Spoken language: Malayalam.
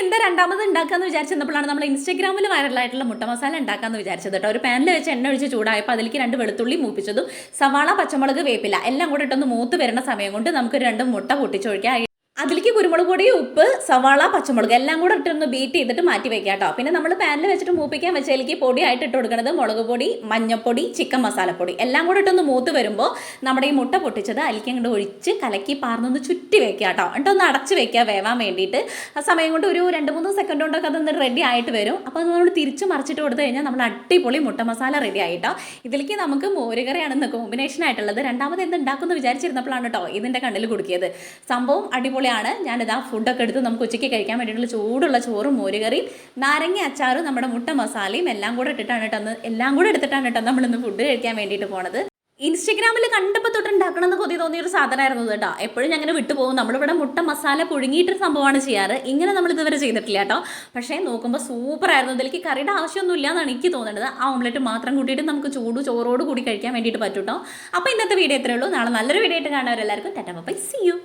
എന്താ രണ്ടാമത് ഉണ്ടാക്കാമെന്ന് വിചാരിച്ചപ്പോഴാണ് നമ്മൾ ഇൻസ്റ്റാഗ്രാമിൽ വൈറലായിട്ടുള്ള മുട്ട മസാല ഉണ്ടാക്കാമെന്ന് വിചാരിച്ചത് കേട്ടോ. ഒരു പാനിൽ വെച്ച് എണ്ണ ഒഴിച്ച് ചൂടായപ്പോൾ അതിലേക്ക് 2 വെളുത്തുള്ളി മൂപ്പിച്ചതും സവാള, പച്ചമുളക്, വേപ്പില എല്ലാം കൂടെ ഇട്ടൊന്ന് മൂത്ത് വരുന്ന സമയം കൊണ്ട് നമുക്ക് 2 മുട്ട പൊട്ടിച്ചൊഴിക്കാം. അതിലേക്ക് കുരുമുളക് പൊടി, ഉപ്പ്, സവാള, പച്ചമുളക് എല്ലാം കൂടെ ഇട്ടൊന്ന് ബീറ്റ് ചെയ്തിട്ട് മാറ്റി വെക്കാം കേട്ടോ. പിന്നെ നമ്മൾ പാനിൽ വെച്ചിട്ട് മൂപ്പിക്കാൻ വെച്ചതിലേക്ക് പൊടിയായിട്ട് ഇട്ട് കൊടുക്കുന്നത് മുളക് പൊടി, മഞ്ഞൾപ്പൊടി, ചിക്കൻ മസാലപ്പൊടി എല്ലാം കൂടെ ഇട്ടൊന്ന് മൂത്ത് വരുമ്പോൾ നമ്മുടെ ഈ മുട്ട പൊട്ടിച്ചത് അതിലേക്ക് അങ്ങോട്ട് ഒഴിച്ച് കലക്കി പാർന്നൊന്ന് ചുറ്റി വെക്കുക കേട്ടോ. എന്നിട്ട് ഒന്ന് അടച്ച് വെക്കുക വേവാൻ വേണ്ടിയിട്ട്. ആ സമയം കൊണ്ട് ഒരു 2-3 സെക്കൻഡ് കൊണ്ടൊക്കെ അതൊന്ന് റെഡി ആയിട്ട് വരും. അപ്പോൾ നമ്മൾ തിരിച്ച് മറിച്ചിട്ട് കൊടുത്തു കഴിഞ്ഞാൽ നമ്മൾ അടിപൊളി മുട്ട മസാല റെഡി ആയിട്ടോ. ഇതിലേക്ക് നമുക്ക് മോരുകറിയാണ് കോമ്പിനേഷൻ ആയിട്ടുള്ളത്. രണ്ടാമത് എന്ത് ഉണ്ടാക്കുമെന്ന് വിചാരിച്ചിരുന്നപ്പോഴാണ് കേട്ടോ ഇതിൻ്റെ കണ്ണിൽ കുടുക്കിയത്. സംഭവം അടിപൊളി. ഞാനിതാ ഫുഡൊക്കെ എടുത്ത് നമുക്ക് ഉച്ചയ്ക്ക് കഴിക്കാൻ വേണ്ടിയിട്ടുള്ള ചൂടുള്ള ചോറും മോരുകറിയും നാരങ്ങ അച്ചാറും നമ്മുടെ മുട്ട മസാലയും എല്ലാം കൂടെ എടുത്തിട്ടാണ് കേട്ടോ നമ്മളിന്ന് ഫുഡ് കഴിക്കാൻ വേണ്ടിയിട്ട് പോണത്. ഇൻസ്റ്റഗ്രാമിൽ കണ്ടപ്പോൾ തൊട്ട് ഉണ്ടാക്കണമെന്ന് കൊതി തോന്നിയൊരു സാധനമായിരുന്നു കേട്ടോ. എപ്പോഴും അങ്ങനെ വിട്ടുപോകും. നമ്മളിവിടെ മുട്ട മസാല പുഴുങ്ങിയിട്ടൊരു സംഭവമാണ് ചെയ്യാറ്. ഇങ്ങനെ നമ്മൾ ഇതുവരെ ചെയ്തിട്ടില്ല കേട്ടോ. പക്ഷേ നോക്കുമ്പോൾ സൂപ്പറായിരുന്നു. ഇതിലേക്ക് കറിയുടെ ആവശ്യമൊന്നുമില്ല എന്നാണ് എനിക്ക് തോന്നുന്നത്. ആ ഓംലെറ്റ് മാത്രം കൂട്ടിയിട്ട് നമുക്ക് ചോറോട് കൂടി കഴിക്കാൻ വേണ്ടിയിട്ട് പറ്റും കേട്ടോ. അപ്പോൾ ഇന്നത്തെ വീഡിയോ ഇത്രയേ ഉള്ളൂ. നാളെ നല്ലൊരു വീഡിയോ ആയിട്ട് കാണുന്നവരെല്ലാവർക്കും ടാറ്റാ ബൈ, സീ യു.